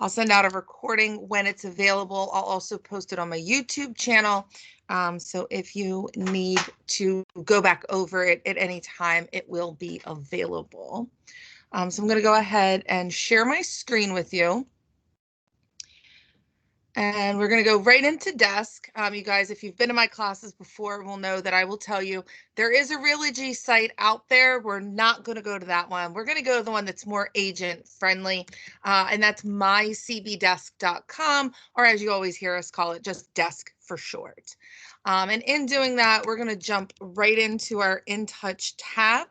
I'll send out a recording when it's available. I'll also post it on my YouTube channel. So if you need to go back over it at any time, it will be available. So I'm going to go ahead and share my screen with you. And we're going to go right into Desk. You guys, if you've been to my classes before, will know that I will tell you there is a Realogy site out there. We're not going to go to that one. We're going to go to the one that's more agent friendly, and that's cbdeskcom, or as you always hear us call it, just Desk for short. And in doing that, we're going to jump right into our InTouch tab.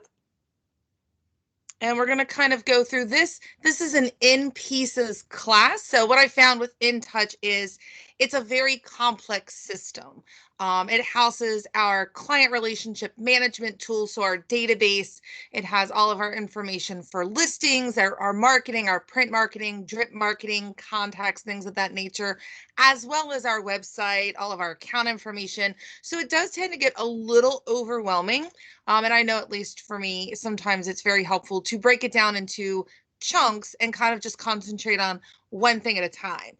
And we're going to kind of go through this. This is an in pieces class. So what I found with InTouch is it's a very complex system. It houses our client relationship management tool, so our database. It has all of our information for listings, our marketing, our print marketing, drip marketing, contacts, things of that nature, as well as our website, all of our account information. So it does tend to get a little overwhelming. And I know, at least for me, sometimes it's very helpful to break it down into chunks and kind of just concentrate on one thing at a time.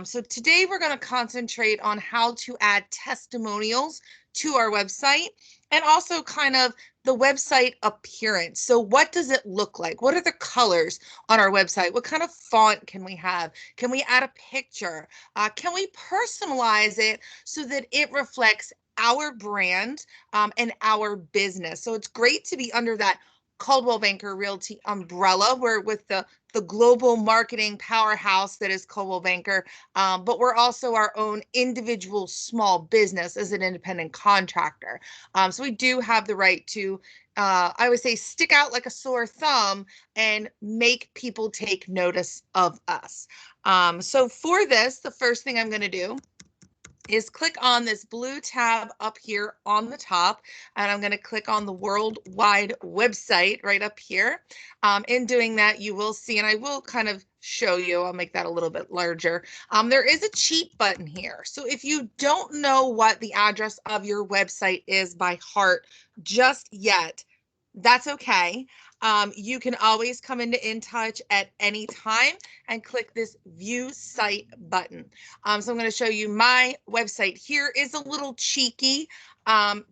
So today we're going to concentrate on how to add testimonials to our website, and also kind of the website appearance. So what does it look like? What are the colors on our website? What kind of font can we have? Can we add a picture? Can we personalize it so that it reflects our brand and our business? So it's great to be under that Coldwell Banker Realty umbrella. We're with the global marketing powerhouse that is Coldwell Banker, but we're also our own individual small business as an independent contractor. So we do have the right to, I would say, stick out like a sore thumb and make people take notice of us. So for this, the first thing I'm going to do is click on this blue tab up here on the top, and I'm going to click on the worldwide website right up here. In doing that, you will see, and I will kind of show you, I'll make that a little bit larger. There is a cheat button here. So if you don't know what the address of your website is by heart just yet, that's okay. You can always come into InTouch at any time and click this View Site button. So I'm going to show you my website here is a little cheeky,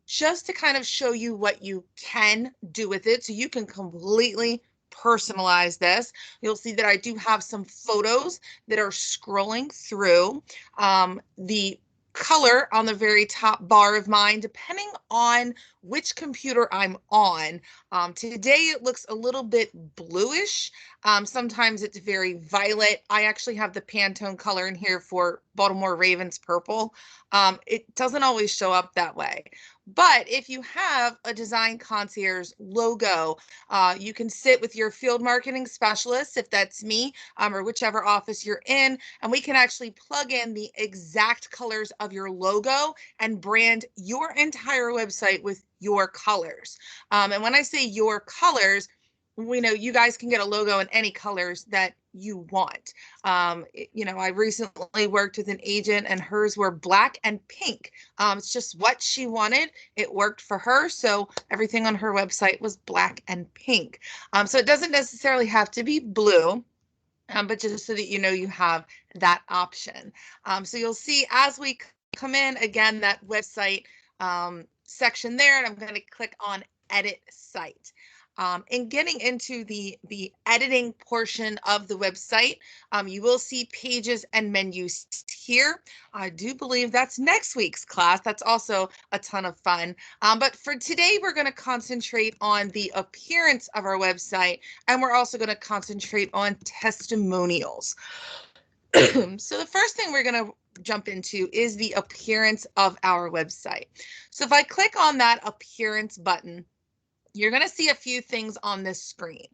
just to kind of show you what you can do with it. So you can completely personalize this. You'll see that I do have some photos that are scrolling through. The color on the very top bar of mine, depending on which computer I'm on. Today it looks a little bit bluish. Sometimes it's very violet. I actually have the Pantone color in here for Baltimore Ravens purple. It doesn't always show up that way. But if you have a Design Concierge logo, you can sit with your field marketing specialist, if that's me, or whichever office you're in, and we can actually plug in the exact colors of your logo and brand your entire website with your colors. And when I say your colors, we know you guys can get a logo in any colors that you want. You know, I recently worked with an agent and hers were black and pink. It's just what she wanted. It worked for her. So everything on her website was black and pink. So it doesn't necessarily have to be blue. But just so that you know you have that option. So you'll see as we come in, again, that website section there, and I'm going to click on Edit Site. In getting into the editing portion of the website, you will see pages and menus here. I do believe that's next week's class. That's also a ton of fun. But for today, we're going to concentrate on the appearance of our website, and we're also going to concentrate on testimonials. So the first thing we're going to jump into is the appearance of our website. So if I click on that appearance button, you're going to see a few things on this screen.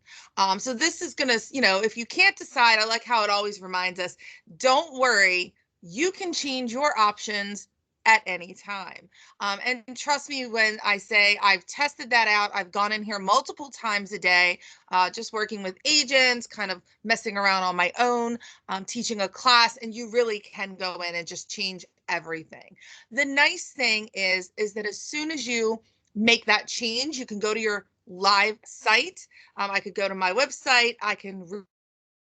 So this is going to, you know, if you can't decide, I like how it always reminds us, don't worry, you can change your options at any time. And trust me when I say I've tested that out. I've gone in here multiple times a day, just working with agents, kind of messing around on my own, teaching a class, and you really can go in and just change everything. The nice thing is that as soon as you make that change, you can go to your live site. I could go to my website. I can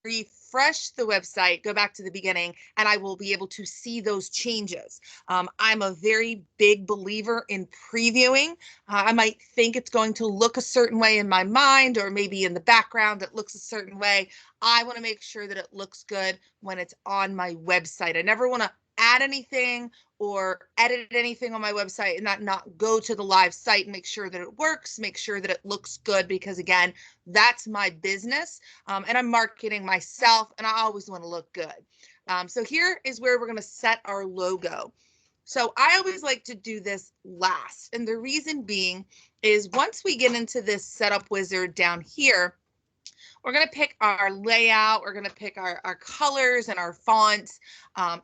refresh the website, go back to the beginning, and I will be able to see those changes. I'm a very big believer in previewing. I might think it's going to look a certain way in my mind, or maybe in the background it looks a certain way. I want to make sure that it looks good when it's on my website. I never want to add anything or edit anything on my website and not go to the live site and make sure that it works, make sure that it looks good, because again, that's my business, and I'm marketing myself, and I always want to look good. So here is where we're going to set our logo. So I always like to do this last, and the reason being is once we get into this setup wizard down here, we're going to pick our layout, we're going to pick our colors and our fonts,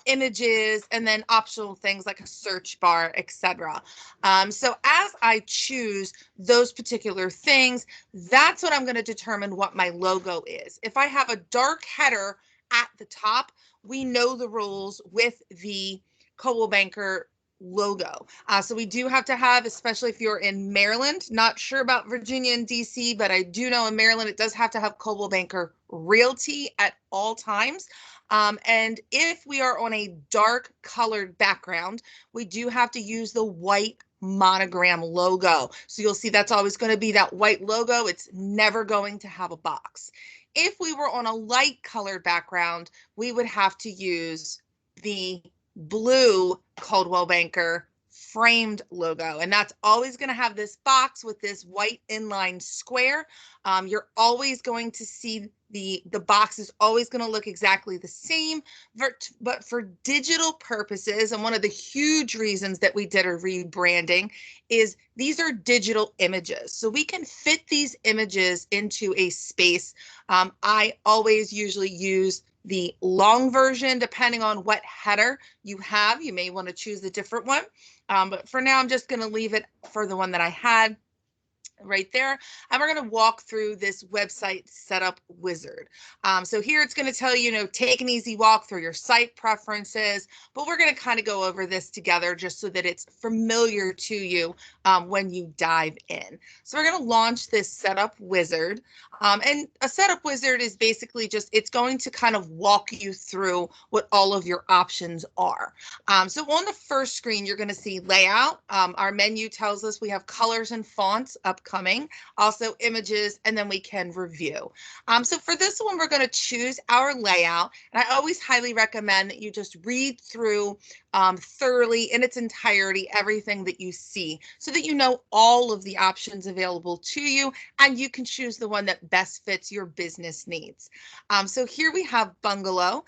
images, and then optional things like a search bar, etc. So as I choose those particular things, that's what I'm going to determine what my logo is. If I have a dark header at the top, we know the rules with the Coldwell Banker logo. So we do have to have, especially if you're in Maryland, not sure about Virginia and DC, but I do know in Maryland, it does have to have Coldwell Banker Realty at all times. And if we are on a dark colored background, we do have to use the white monogram logo. So you'll see that's always going to be that white logo. It's never going to have a box. If we were on a light colored background, we would have to use the blue Coldwell Banker framed logo, and that's always going to have this box with this white inline square. You're always going to see the box is always going to look exactly the same, but for digital purposes, and one of the huge reasons that we did a rebranding is these are digital images, so we can fit these images into a space. I always usually use the long version. Depending on what header you have, you may want to choose a different one. But for now, I'm just going to leave it for the one that I had right there. And we're going to walk through this website setup wizard. So here it's going to tell you, take an easy walk through your site preferences, but we're going to kind of go over this together just so that it's familiar to you when you dive in. So we're going to launch this setup wizard. And a setup wizard is basically just, it's going to kind of walk you through what all of your options are. So on the first screen, you're going to see layout. Our menu tells us we have colors and fonts upcoming, also images, and then we can review. So for this one, we're going to choose our layout. And I always highly recommend that you just read through thoroughly in its entirety everything that you see so that you know all of the options available to you and you can choose the one that best fits your business needs. So here we have bungalow.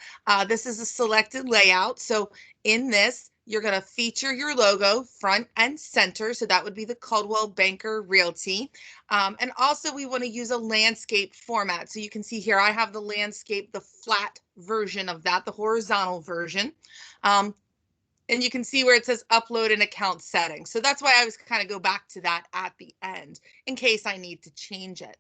This is a selected layout. So in this, you're going to feature your logo front and center. So that would be the Coldwell Banker Realty. And also we want to use a landscape format. So you can see here, I have the landscape, the flat version of that, the horizontal version. And you can see where it says upload an account settings. So that's why I always kind of go back to that at the end in case I need to change it.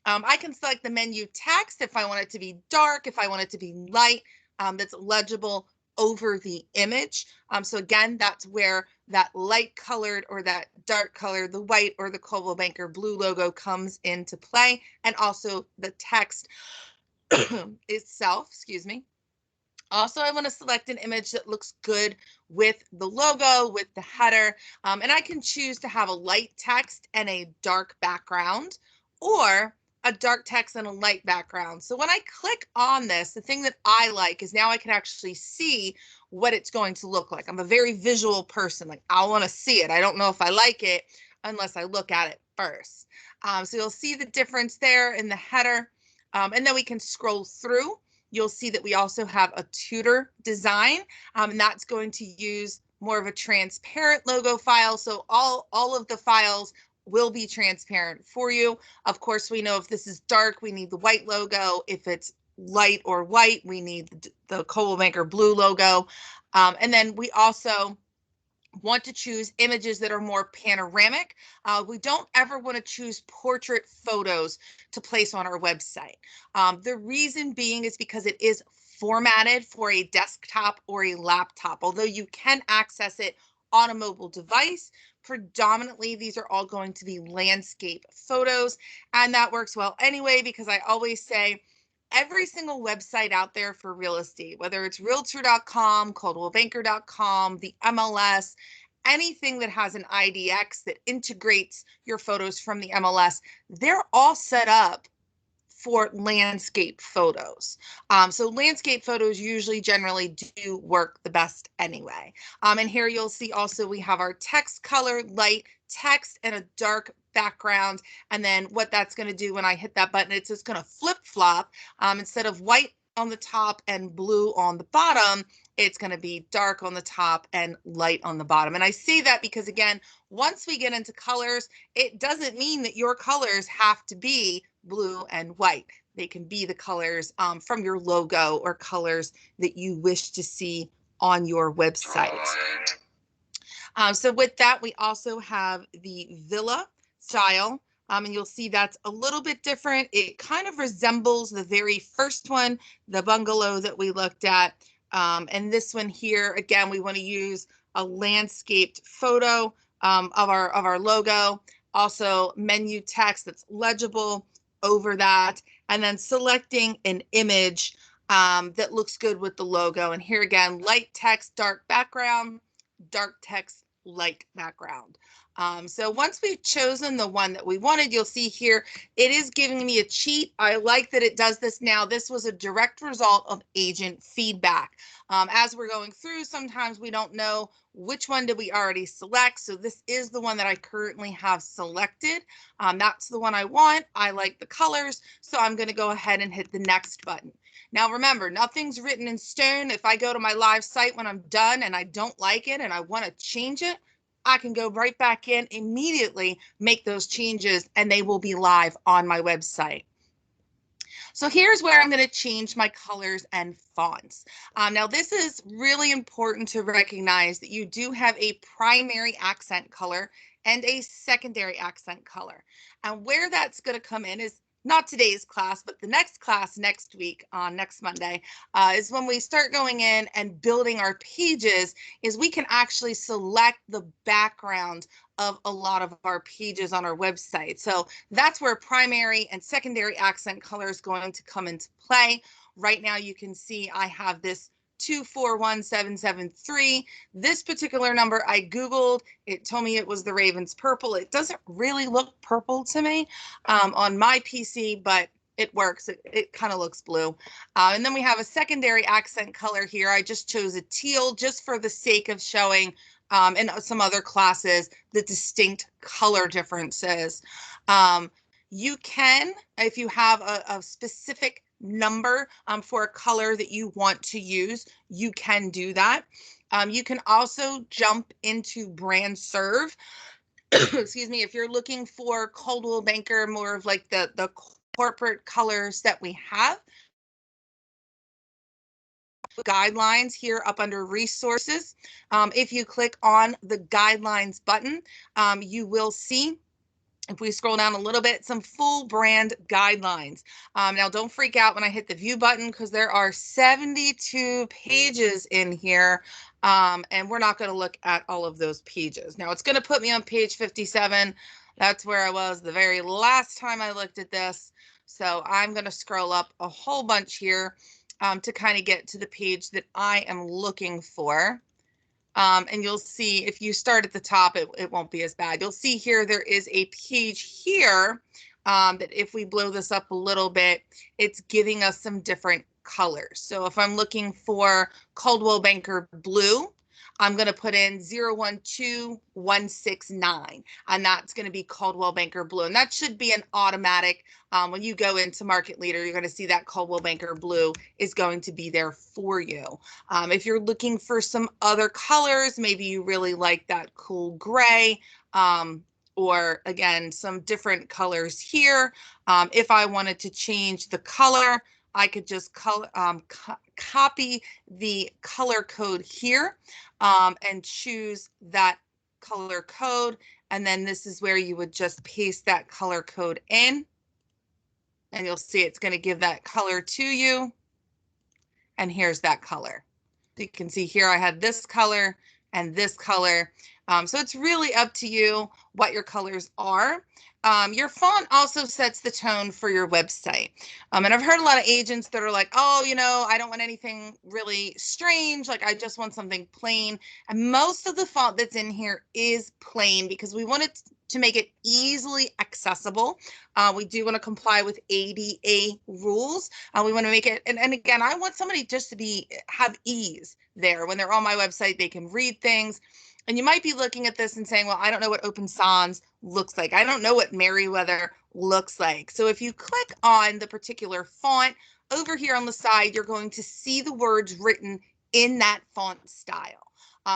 I can select the menu text if I want it to be dark, if I want it to be light, that's legible over the image. So again, that's where that light colored or that dark color, the white or the Coldwell Banker blue logo comes into play, and also the text itself, excuse me. Also, I want to select an image that looks good with the logo, with the header, and I can choose to have a light text and a dark background, or a dark text and a light background. So when I click on this, the thing that I like is now I can actually see what it's going to look like. I'm a very visual person. Like, I want to see it. I don't know if I like it unless I look at it first. So you'll see the difference there in the header, and then we can scroll through. You'll see that we also have a tutor design, and that's going to use more of a transparent logo file. So all of the files will be transparent for you. Of course, we know if this is dark, we need the white logo. If it's light or white, we need the Coldwell Banker blue logo. And then we also want to choose images that are more panoramic. We don't ever want to choose portrait photos to place on our website. The reason being is because it is formatted for a desktop or a laptop. Although you can access it on a mobile device, predominantly these are all going to be landscape photos, and that works well anyway, because I always say every single website out there for real estate, whether it's realtor.com, coldwellbanker.com, the MLS, anything that has an IDX that integrates your photos from the MLS, they're all set up for landscape photos. So landscape photos usually generally do work the best anyway. And here you'll see also we have our text color, light text, and a dark background. And then what that's going to do when I hit that button, it's just going to flip flop. Instead of white on the top and blue on the bottom, it's going to be dark on the top and light on the bottom. And I say that because, again, once we get into colors, it doesn't mean that your colors have to be blue and white. They can be the colors from your logo or colors that you wish to see on your website. So with that, we also have the villa style. And you'll see that's a little bit different. It kind of resembles the very first one, the bungalow that we looked at. And this one here, again, we want to use a landscaped photo of our logo. Also menu text that's legible over that, and then selecting an image that looks good with the logo. And here again, light text, dark background, dark text, light background. So once we've chosen the one that we wanted, you'll see here, it is giving me a cheat. I like that it does this now. This was a direct result of agent feedback. As we're going through, sometimes we don't know which one did we already select. So this is the one that I currently have selected. That's the one I want. I like the colors. So I'm going to go ahead and hit the next button. Now, remember, nothing's written in stone. If I go to my live site when I'm done and I don't like it and I want to change it, I can go right back in immediately, make those changes, and they will be live on my website. So here's where I'm going to change my colors and fonts. Now, this is really important to recognize that you do have a primary accent color and a secondary accent color. And where that's going to come in is not today's class, but the next class next week on next Monday is when we start going in and building our pages, is we can actually select the background of a lot of our pages on our website. So that's where primary and secondary accent color is going to come into play. Right now you can see I have this 241773. This particular number I Googled, it told me it was the Ravens purple. It doesn't really look purple to me on my PC, but it works. It kind of looks blue. And then we have a secondary accent color here. I just chose a teal just for the sake of showing in some other classes the distinct color differences. You can, if you have a specific number for a color that you want to use, you can do that. You can also jump into brand serve. Excuse me, if you're looking for Coldwell Banker, more of like the corporate colors that we have. Guidelines here up under resources. If you click on the guidelines button, you will see, if we scroll down a little bit, some full brand guidelines. Now, don't freak out when I hit the view button because there are 72 pages in here, and we're not going to look at all of those pages. Now, it's going to put me on page 57. That's where I was the very last time I looked at this. So I'm going to scroll up a whole bunch here to kind of get to the page that I am looking for. And you'll see if you start at the top, it won't be as bad. You'll see here there is a page here that if we blow this up a little bit, it's giving us some different colors. So if I'm looking for Coldwell Banker Blue, I'm going to put in 012169, and that's going to be Coldwell Banker Blue. And that should be an automatic. When you go into Market Leader, you're going to see that Coldwell Banker Blue is going to be there for you. If you're looking for some other colors, maybe you really like that cool gray, or again, some different colors here. If I wanted to change the color, I could just copy the color code here and choose that color code. And then this is where you would just paste that color code in. And you'll see it's going to give that color to you. And here's that color. You can see here I had this color and this color. So it's really up to you what your colors are. your font also sets the tone for your website. And I've heard a lot of agents that are like, oh, I don't want anything really strange. Like, I just want something plain. And most of the font that's in here is plain because we want it to make it easily accessible. We do want to comply with ADA rules. We want to make it, and again, I want somebody just to have ease there. When they're on my website, they can read things. And you might be looking at this and saying, well, I don't know what Open Sans looks like. I don't know what Merriweather looks like. So if you click on the particular font over here on the side, you're going to see the words written in that font style.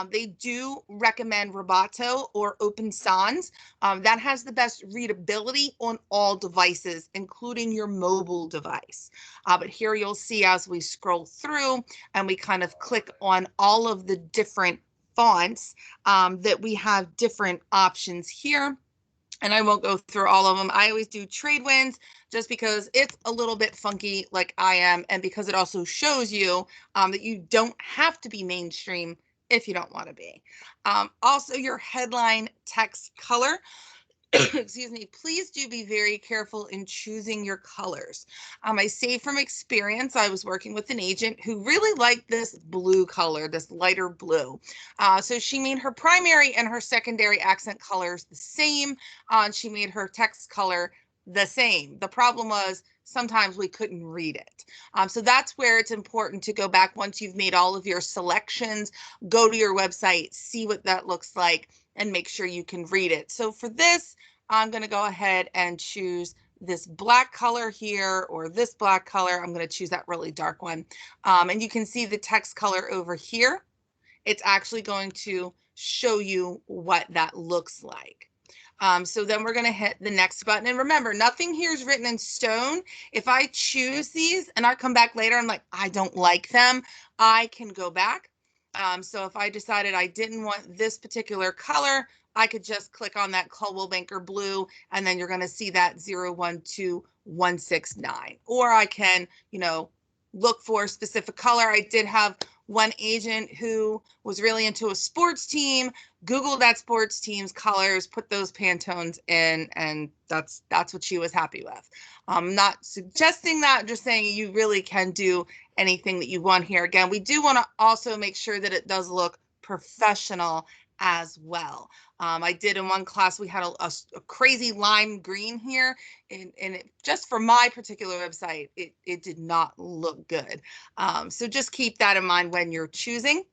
They do recommend Roboto or Open Sans. That has the best readability on all devices, including your mobile device. But here you'll see as we scroll through and we kind of click on all of the different fonts that we have different options here. And I won't go through all of them. I always do Tradewinds just because it's a little bit funky like I am, and because it also shows you that you don't have to be mainstream if you don't want to be. Also, your headline text color. Excuse me, please do be very careful in choosing your colors. I say from experience, I was working with an agent who really liked this blue color, this lighter blue. So she made her primary and her secondary accent colors the same. She made her text color the same. The problem was sometimes we couldn't read it. So that's where it's important to go back once you've made all of your selections, go to your website, see what that looks like, and make sure you can read it. So for this, I'm going to go ahead and choose this black color here, or this black color. I'm going to choose that really dark one. And you can see the text color over here. It's actually going to show you what that looks like. So then we're going to hit the next button. And remember, nothing here is written in stone. If I choose these and I come back later, I'm like, I don't like them, I can go back. So if I decided I didn't want this particular color, I could just click on that Coldwell Banker blue, and then you're going to see that 012169. Or I can, look for a specific color. I did have one agent who was really into a sports team, Googled that sports team's colors, put those Pantones in, and that's what she was happy with. I'm not suggesting that, I'm just saying you really can do anything that you want here. Again, we do want to also make sure that it does look professional as well. I did in one class, we had a crazy lime green here, and it, just for my particular website, it did not look good. So just keep that in mind when you're choosing.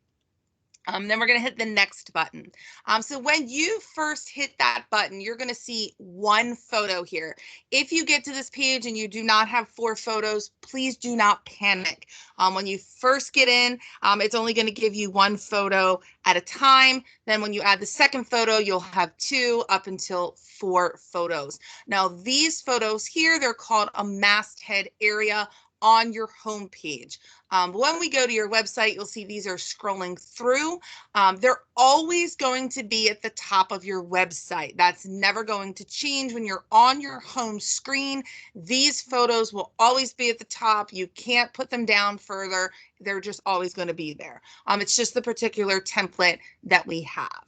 Then we're going to hit the next button. So when you first hit that button, you're going to see one photo here. If you get to this page and you do not have 4 photos, please do not panic. When you first get in, it's only going to give you 1 photo at a time. Then when you add the second photo, you'll have 2 up until 4 photos. Now, these photos here, they're called a masthead area on your home page. When we go to your website, you'll see these are scrolling through. They're always going to be at the top of your website. That's never going to change. When you're on your home screen, these photos will always be at the top. You can't put them down further. They're just always going to be there. It's just the particular template that we have.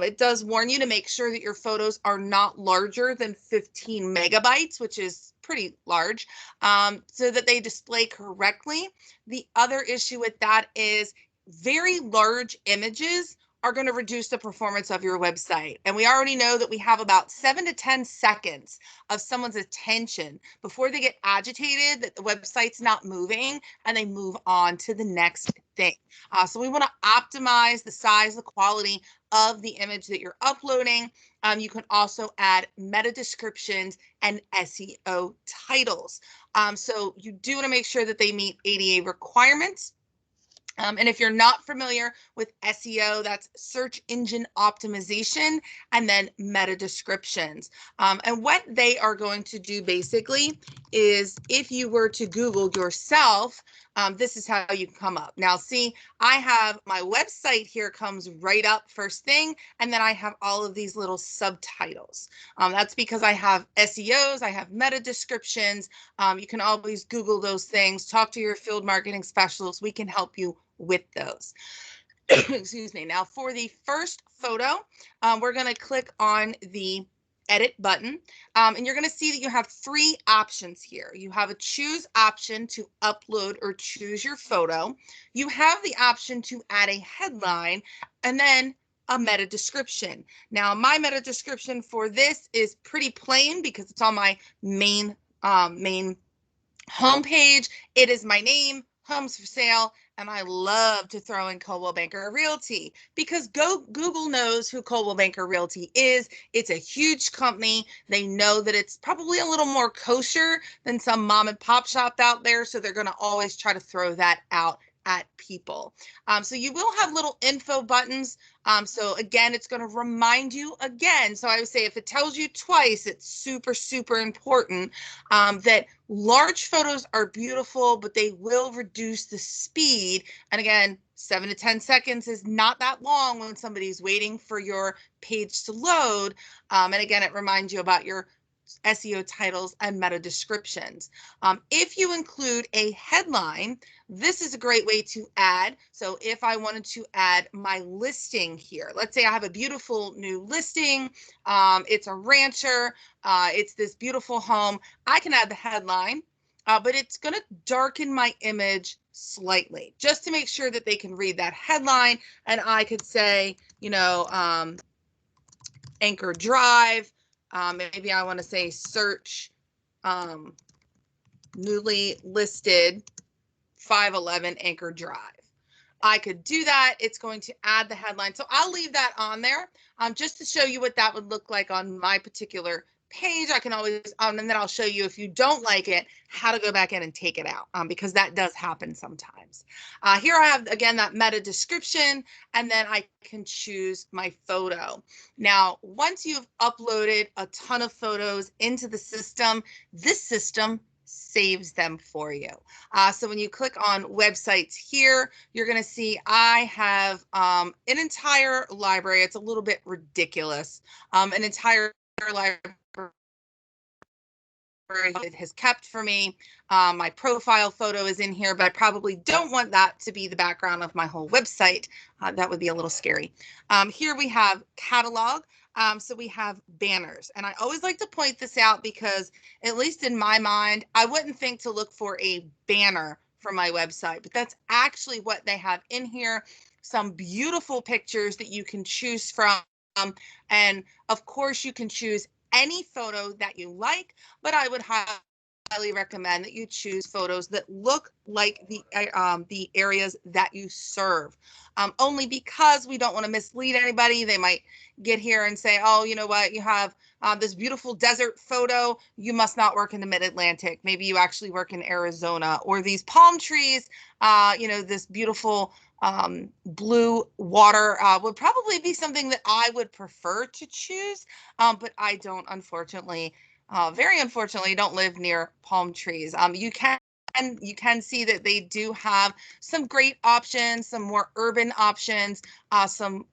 It does warn you to make sure that your photos are not larger than 15 megabytes, which is pretty large, so that they display correctly. The other issue with that is very large images are going to reduce the performance of your website. And we already know that we have about 7 to 10 seconds of someone's attention before they get agitated that the website's not moving and they move on to the next thing. So we want to optimize the size, the quality of the image that you're uploading. You can also add meta descriptions and SEO titles. So you do want to make sure that they meet ADA requirements. And if you're not familiar with SEO, that's search engine optimization and then meta descriptions. And what they are going to do basically is if you were to Google yourself, this is how you come up. Now, see, I have my website here comes right up first thing, and then I have all of these little subtitles. That's because I have SEOs, I have meta descriptions. You can always Google those things, talk to your field marketing specialist. We can help you with those. Excuse me. Now for the first photo, we're going to click on the edit button, and you're going to see that you have 3 options here. You have a choose option to upload or choose your photo. You have the option to add a headline and then a meta description. Now, my meta description for this is pretty plain because it's on my main homepage. It is my name, homes for sale, and I love to throw in Coldwell Banker Realty because Google knows who Coldwell Banker Realty is. It's a huge company. They know that it's probably a little more kosher than some mom and pop shop out there, so they're going to always try to throw that out at people. So you will have little info buttons. So again, it's going to remind you again. So I would say if it tells you twice, it's super, super important that large photos are beautiful, but they will reduce the speed. And again, 7 to 10 seconds is not that long when somebody's waiting for your page to load. And again, it reminds you about your SEO titles and meta descriptions. If you include a headline, this is a great way to add. So if I wanted to add my listing here, let's say I have a beautiful new listing. It's a rancher. It's this beautiful home. I can add the headline, but it's going to darken my image slightly just to make sure that they can read that headline. And I could say, Anchor Drive. Maybe I want to say search newly listed 511 Anchor Drive. I could do that. It's going to add the headline. So I'll leave that on there just to show you what that would look like on my particular page. I can always, and then I'll show you if you don't like it, how to go back in and take it out because that does happen sometimes. Here I have, again, that meta description, and then I can choose my photo. Now, once you've uploaded a ton of photos into the system, this system saves them for you. So when you click on websites here, you're going to see I have an entire library. It's a little bit ridiculous. An entire library it has kept for me. My profile photo is in here, but I probably don't want that to be the background of my whole website. That would be a little scary. Here we have catalog. So we have banners, and I always like to point this out because, at least in my mind, I wouldn't think to look for a banner for my website, but that's actually what they have in here. Some beautiful pictures that you can choose from. And of course, you can choose any photo that you like, but I would highly recommend that you choose photos that look like the areas that you serve. Only because we don't want to mislead anybody. They might get here and say, oh, you know what, you have this beautiful desert photo. You must not work in the mid-Atlantic. Maybe you actually work in Arizona, or these palm trees, this beautiful blue water would probably be something that I would prefer to choose, but I don't, unfortunately, very unfortunately, don't live near palm trees. You can see that they do have some great options, some more urban options, some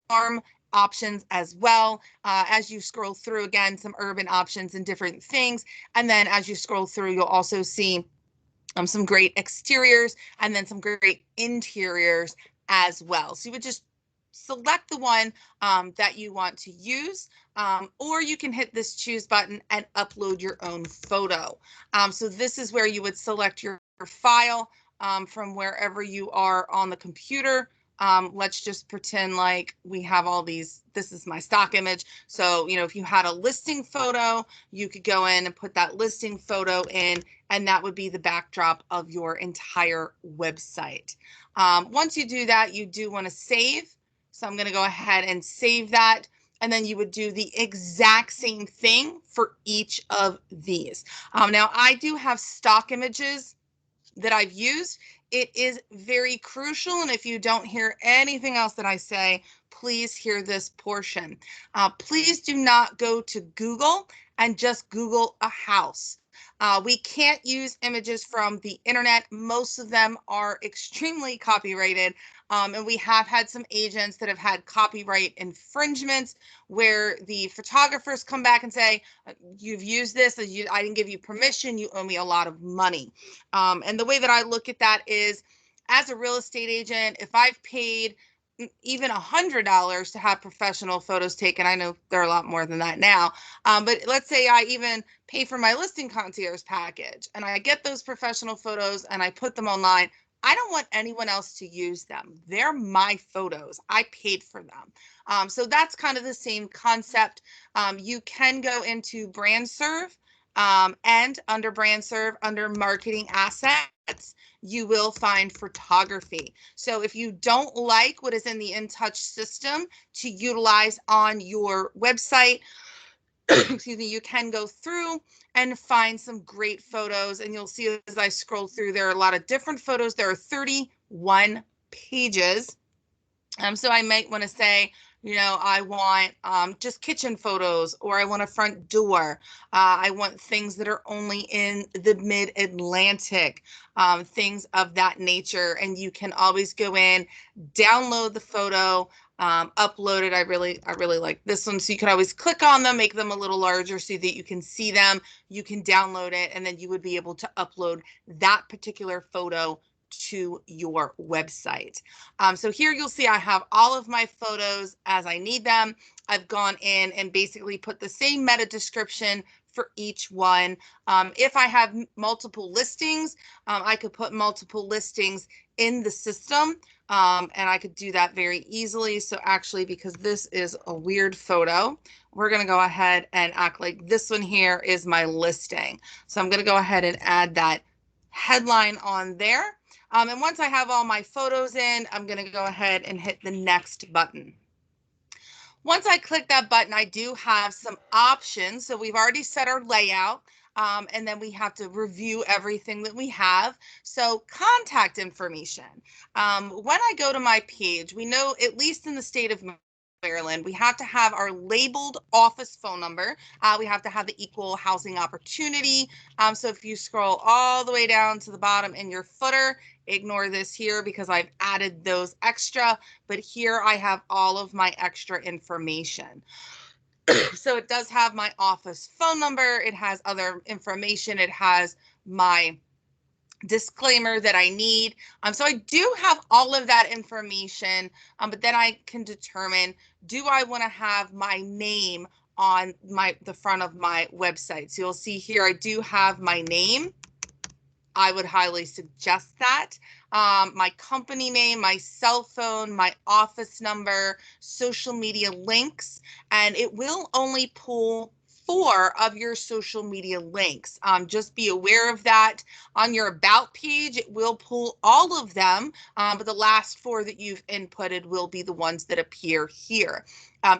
farm options as well. As you scroll through, again, some urban options and different things. And then as you scroll through, you'll also see some great exteriors and then some great interiors as well. So you would just select the one that you want to use, or you can hit this choose button and upload your own photo. So this is where you would select your file from wherever you are on the computer. Let's just pretend like we have all these. This is my stock image. So, if you had a listing photo, you could go in and put that listing photo in, and that would be the backdrop of your entire website. Once you do that, you do want to save. So I'm going to go ahead and save that. And then you would do the exact same thing for each of these. Now, I do have stock images that I've used. It is very crucial, and if you don't hear anything else that I say, please hear this portion. Please do not go to Google and just Google a house. We can't use images from the internet. Most of them are extremely copyrighted, and we have had some agents that have had copyright infringements where the photographers come back and say, you've used this, I didn't give you permission, you owe me a lot of money. And the way that I look at that is, as a real estate agent, if I've paid even $100 to have professional photos taken. I know they're a lot more than that now. But let's say I even pay for my listing concierge package and I get those professional photos and I put them online. I don't want anyone else to use them. They're my photos. I paid for them. So that's kind of the same concept. You can go into brand serve, and under brand serve, under marketing assets, you will find photography. So if you don't like what is in the InTouch system to utilize on your website, excuse me, you can go through and find some great photos. And you'll see as I scroll through, there are a lot of different photos. There are 31 pages. So I might want to say, I want just kitchen photos, or I want a front door. I want things that are only in the mid-Atlantic, things of that nature. And you can always go in, download the photo, upload it. I really like this one. So you can always click on them, make them a little larger so that you can see them. You can download it, and then you would be able to upload that particular photo to your website. So here you'll see I have all of my photos as I need them. I've gone in and basically put the same meta description for each one. If I have multiple listings, I could put multiple listings in the system, and I could do that very easily. So actually, because this is a weird photo, we're going to go ahead and act like this one here is my listing. So I'm going to go ahead and add that headline on there. And once I have all my photos in, I'm going to go ahead and hit the next button. Once I click that button, I do have some options. So we've already set our layout, and then we have to review everything that we have. So contact information. When I go to my page, we know, at least in the state of Maryland, we have to have our labeled office phone number. We have to have the equal housing opportunity. So if you scroll all the way down to the bottom in your footer, ignore this here because I've added those extra, but here I have all of my extra information. So it does have my office phone number. It has other information. It has my disclaimer that I need. So I do have all of that information, but then I can determine, do I want to have my name on the front of my website? So you'll see here I do have my name. I would highly suggest that. My company name, my cell phone, my office number, social media links, and it will only pull 4 of your social media links. Just be aware of that. On your about page, it will pull all of them, but the last 4 that you've inputted will be the ones that appear here.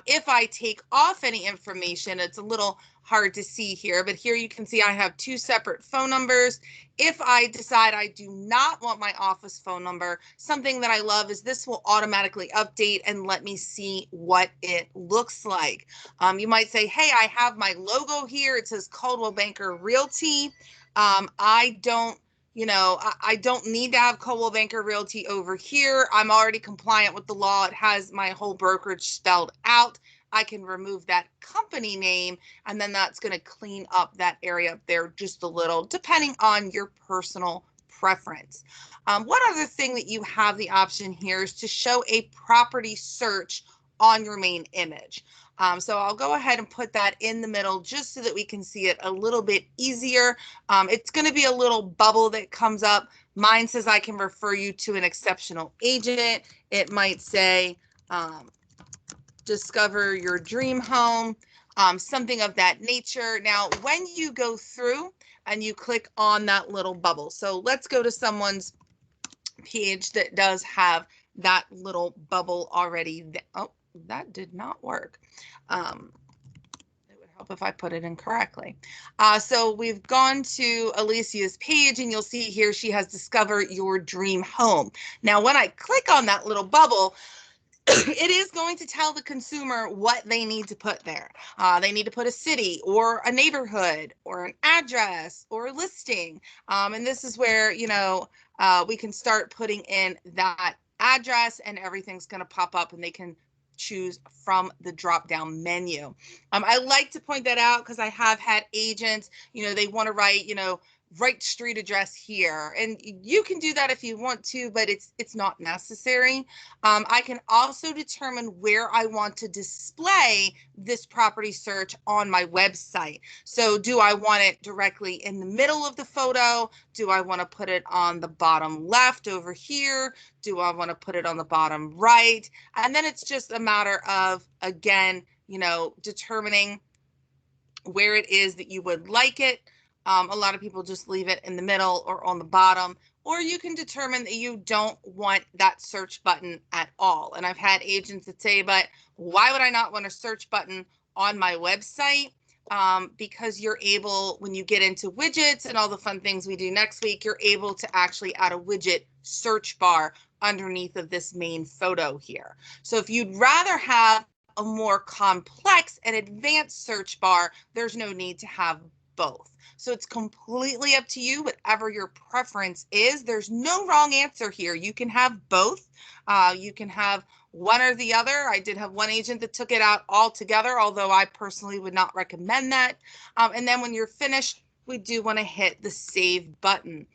If I take off any information, it's a little hard to see here, but here you can see I have 2 separate phone numbers. If I decide I do not want my office phone number, something that I love is this will automatically update and let me see what it looks like. You might say, hey, I have my logo here. It says Coldwell Banker Realty. I don't need to have Coldwell Banker Realty over here. I'm already compliant with the law. It has my whole brokerage spelled out. I can remove that company name, and then that's going to clean up that area up there just a little, depending on your personal preference. One other thing that you have the option here is to show a property search on your main image. So I'll go ahead and put that in the middle just so that we can see it a little bit easier. It's going to be a little bubble that comes up. Mine says I can refer you to an exceptional agent. It might say, discover your dream home, something of that nature. Now, when you go through and you click on that little bubble, so let's go to someone's page that does have that little bubble already. Oh, that did not work. It would help if I put it in correctly. So we've gone to Alicia's page, and you'll see here she has discover your dream home. Now, when I click on that little bubble, it is going to tell the consumer what they need to put there. They need to put a city or a neighborhood or an address or a listing. And this is where, we can start putting in that address, and everything's going to pop up and they can choose from the drop down menu. I like to point that out because I have had agents, they want to write, write street address here. And you can do that if you want to, but it's not necessary. I can also determine where I want to display this property search on my website. So do I want it directly in the middle of the photo? Do I want to put it on the bottom left over here? Do I want to put it on the bottom right? And then it's just a matter of, again, you know, determining where it is that you would like it. A lot of people just leave it in the middle or on the bottom, or you can determine that you don't want that search button at all. And I've had agents that say, but why would I not want a search button on my website? Because you're able, when you get into widgets and all the fun things we do next week, you're able to actually add a widget search bar underneath of this main photo here. So if you'd rather have a more complex and advanced search bar, there's no need to have both. So it's completely up to you, whatever your preference is. There's no wrong answer here. You can have both. You can have one or the other. I did have one agent that took it out altogether, although I personally would not recommend that. And then when you're finished, we do want to hit the save button.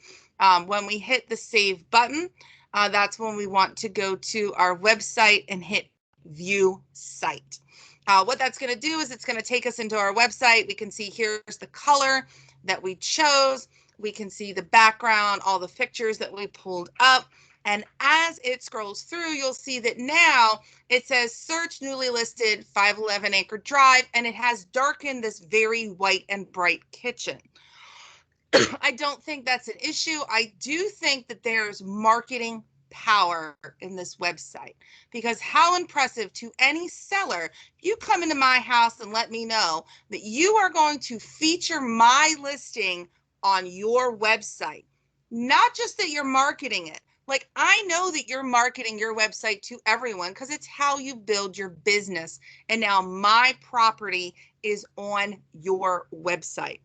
When we hit the save button, that's when we want to go to our website and hit view site. What that's going to do is it's going to take us into our website. We can see here's the color that we chose. We can see the background, all the pictures that we pulled up. And as it scrolls through, you'll see that now it says search newly listed 511 Anchor Drive, and it has darkened this very white and bright kitchen. I don't think that's an issue. I do think that there's marketing power in this website, because how impressive to any seller, if you come into my house and let me know that you are going to feature my listing on your website, not just that you're marketing it. Like, I know that you're marketing your website to everyone because it's how you build your business. And now my property is on your website.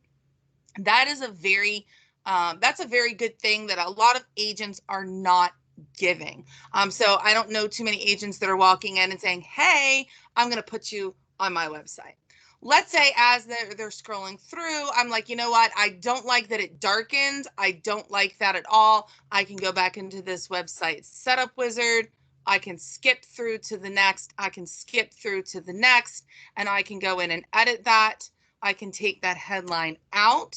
That is that's a very good thing that a lot of agents are not giving. So I don't know too many agents that are walking in and saying, hey, I'm going to put you on my website. Let's say as they're scrolling through, I'm like, you know what? I don't like that it darkens. I don't like that at all. I can go back into this website setup wizard. I can skip through to the next. I can skip through to the next, and I can go in and edit that. I can take that headline out,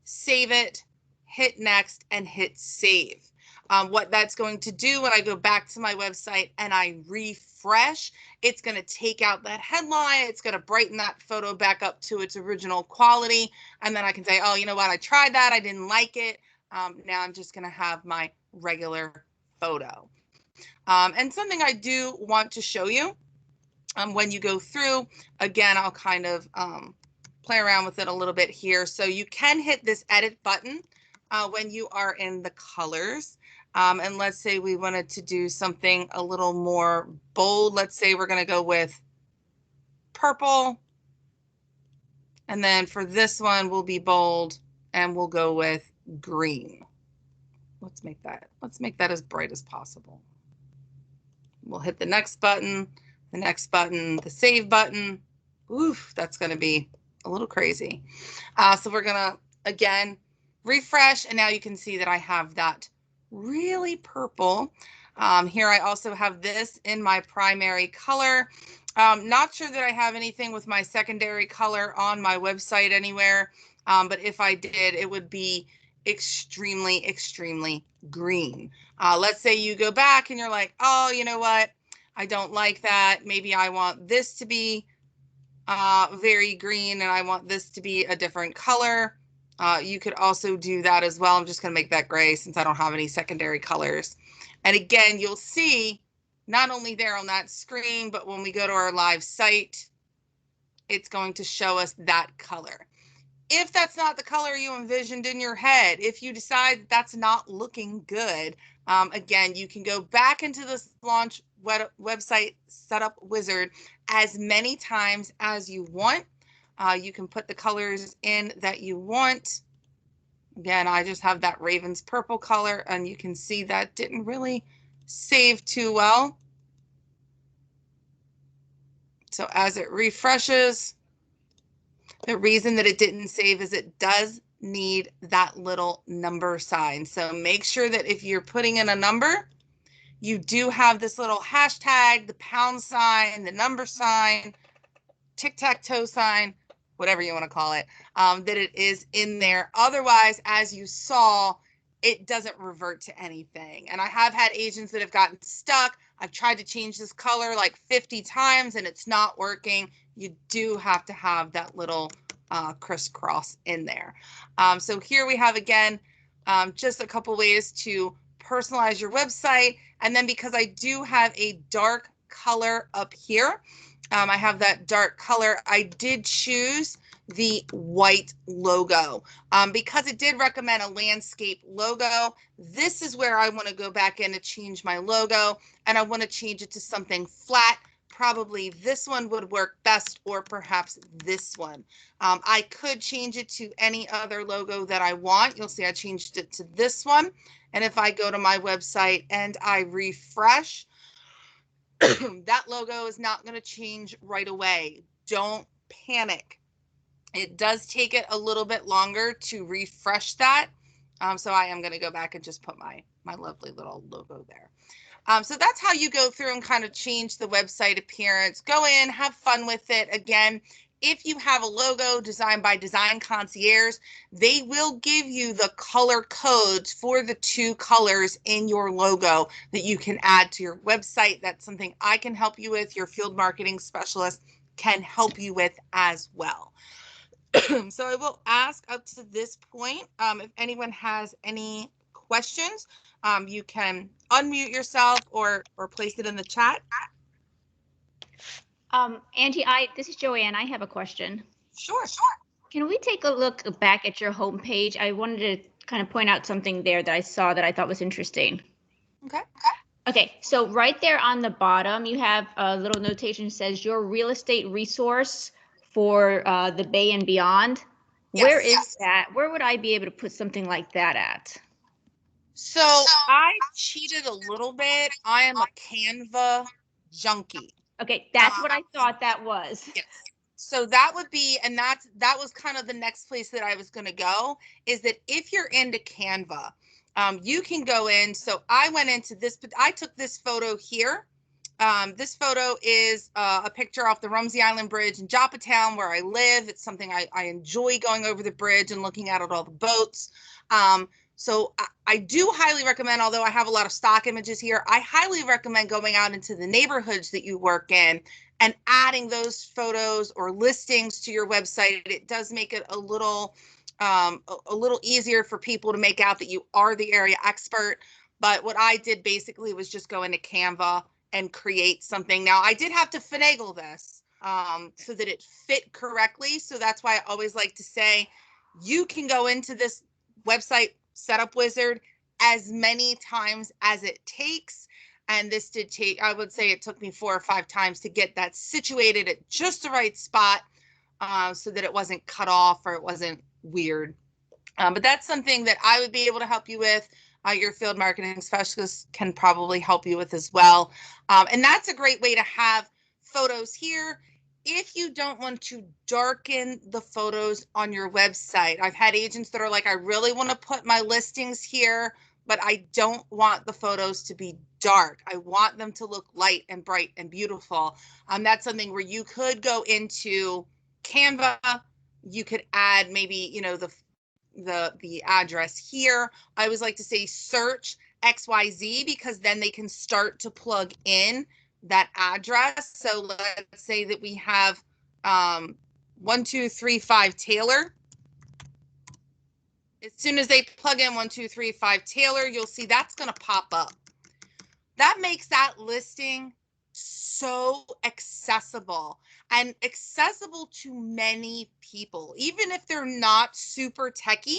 save it, hit next, and hit save. What that's going to do when I go back to my website and I refresh, it's going to take out that headline. It's going to brighten that photo back up to its original quality. And then I can say, oh, you know what? I tried that. I didn't like it. Now I'm just going to have my regular photo. And something I do want to show you when you go through, again, I'll kind of play around with it a little bit here. So you can hit this edit button when you are in the colors. And let's say we wanted to do something a little more bold. Let's say we're going to go with purple. And then for this one, we'll be bold and we'll go with green. Let's make that as bright as possible. We'll hit the next button, the save button. Oof, that's going to be a little crazy. So we're going to, again, refresh. And now you can see that I have that really purple. Here I also have this in my primary color. Not sure that I have anything with my secondary color on my website anywhere. But if I did, it would be extremely, extremely green. Let's say you go back and you're like, oh, you know what? I don't like that. Maybe I want this to be very green and I want this to be a different color. You could also do that as well. I'm just going to make that gray since I don't have any secondary colors. And again, you'll see not only there on that screen, but when we go to our live site, it's going to show us that color. If that's not the color you envisioned in your head, if you decide that's not looking good, again, you can go back into this launch website setup wizard as many times as you want. You can put the colors in that you want. Again, I just have that Ravens purple color, and you can see that didn't really save too well. So as it refreshes, the reason that it didn't save is it does need that little number sign. So make sure that if you're putting in a number, you do have this little hashtag, the pound sign, the number sign, tic-tac-toe sign, whatever you want to call it, that it is in there. Otherwise, as you saw, it doesn't revert to anything. And I have had agents that have gotten stuck. I've tried to change this color like 50 times and it's not working. You do have to have that little crisscross in there. So here we have, again, just a couple ways to personalize your website. And then because I do have a dark color up here, I have that dark color, I did choose the white logo because it did recommend a landscape logo. This is where I want to go back in to change my logo, and I want to change it to something flat. Probably this one would work best, or perhaps this one. I could change it to any other logo that I want. You'll see I changed it to this one. And if I go to my website and I refresh, that logo is not going to change right away. Don't panic. It does take it a little bit longer to refresh that. So I am going to go back and just put my lovely little logo there. So that's how you go through and kind of change the website appearance. Go in, have fun with it. Again, if you have a logo designed by Design Concierge, they will give you the color codes for the 2 colors in your logo that you can add to your website. That's something I can help you with. Your field marketing specialist can help you with as well. So I will ask up to this point, if anyone has any questions, you can unmute yourself or place it in the chat. Angie, this is Joanne. I have a question. Sure. Can we take a look back at your homepage? I wanted to kind of point out something there that I saw that I thought was interesting. Okay, so right there on the bottom, you have a little notation that says your real estate resource for the Bay and beyond. Yes. Where is that? Where would I be able to put something like that at? So I cheated a little bit. I am a Canva junkie. Okay, that's what I thought that was. Yes. So that would be, and that was kind of the next place that I was going to go, is that if you're into Canva, you can go in. So I went into this, but I took this photo here. This photo is a picture off the Rumsey Island Bridge in Joppatown, where I live. It's something I enjoy, going over the bridge and looking out at all the boats. So I do highly recommend, although I have a lot of stock images here, I highly recommend going out into the neighborhoods that you work in and adding those photos or listings to your website. It does make it a little easier for people to make out that you are the area expert. But what I did basically was just go into Canva and create something. Now, I did have to finagle this so that it fit correctly. So that's why I always like to say, you can go into this website setup wizard as many times as it takes. And this did take, I would say it took me 4 or 5 times to get that situated at just the right spot so that it wasn't cut off or it wasn't weird. But that's something that I would be able to help you with. Your field marketing specialist can probably help you with as well. And that's a great way to have photos here. If you don't want to darken the photos on your website, I've had agents that are like, I really want to put my listings here, but I don't want the photos to be dark. I want them to look light and bright and beautiful. That's something where you could go into Canva. You could add maybe, you know, the address here. I always like to say search XYZ, because then they can start to plug in that address. So let's say that we have 1235 Taylor. As soon as they plug in 1235 Taylor, you'll see that's going to pop up. That makes that listing so accessible and accessible to many people, even if they're not super techie.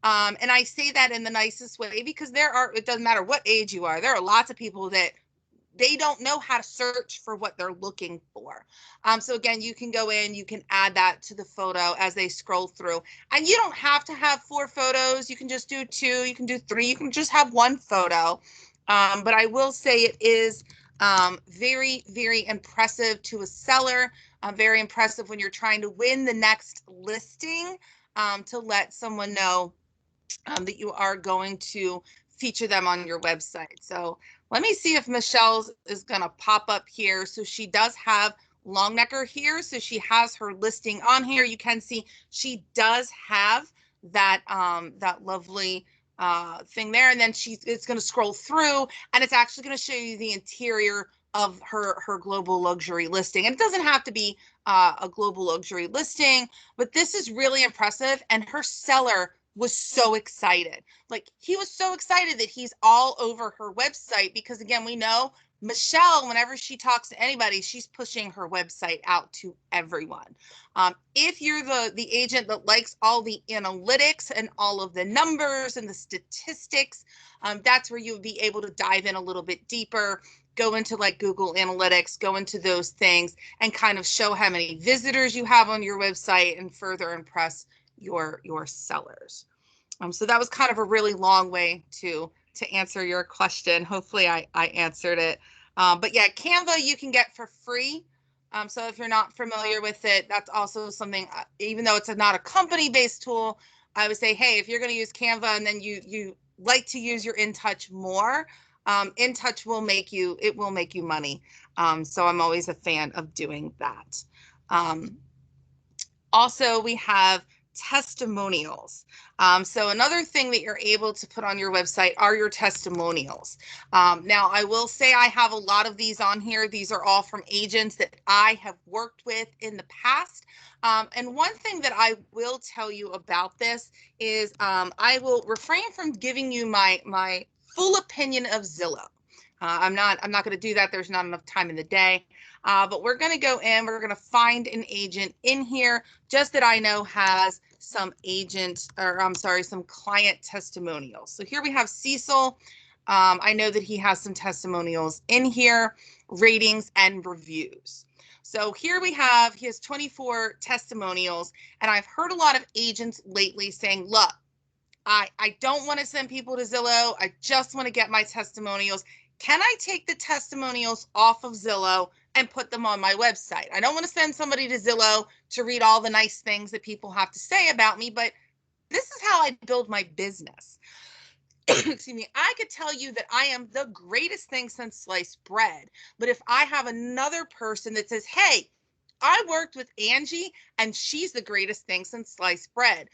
And I say that in the nicest way, because it doesn't matter what age you are, there are lots of people that they don't know how to search for what they're looking for. So again, you can go in, you can add that to the photo as they scroll through. And you don't have to have 4 photos. You can just do 2, you can do 3, you can just have 1 photo. But I will say it is very, very impressive to a seller. Very impressive when you're trying to win the next listing. to let someone know that you are going to feature them on your website. So let me see if Michelle's is going to pop up here. So she does have Longnecker here. So she has her listing on here. You can see she does have that that lovely thing there. And then it's going to scroll through, and it's actually going to show you the interior of her global luxury listing. And it doesn't have to be a global luxury listing, but this is really impressive. And her seller was so excited. Like, he was so excited that he's all over her website, because again, we know Michelle, whenever she talks to anybody, she's pushing her website out to everyone. If you're the agent that likes all the analytics and all of the numbers and the statistics, that's where you would be able to dive in a little bit deeper, go into like Google Analytics, go into those things, and kind of show how many visitors you have on your website and further impress your sellers. So that was kind of a really long way to answer your question. Hopefully I answered it. But yeah, Canva you can get for free. So if you're not familiar with it, that's also something, even though it's not a company-based tool, I would say, hey, if you're going to use Canva and then you like to use your InTouch more, InTouch will make you money. So I'm always a fan of doing that. Also, we have testimonials. So another thing that you're able to put on your website are your testimonials. Now, I will say I have a lot of these on here. These are all from agents that I have worked with in the past. And one thing that I will tell you about this is I will refrain from giving you my full opinion of Zillow. I'm not going to do that. There's not enough time in the day. But we're going to go in, we're going to find an agent in here just that I know has some some client testimonials. So here we have Cecil. I know that he has some testimonials in here, ratings and reviews. So here he has 24 testimonials, and I've heard a lot of agents lately saying, look, I don't want to send people to Zillow. I just want to get my testimonials. Can I take the testimonials off of Zillow and put them on my website? I don't want to send somebody to Zillow to read all the nice things that people have to say about me, but this is how I build my business. Excuse me. I could tell you that I am the greatest thing since sliced bread, but if I have another person that says, hey, I worked with Angie and she's the greatest thing since sliced bread,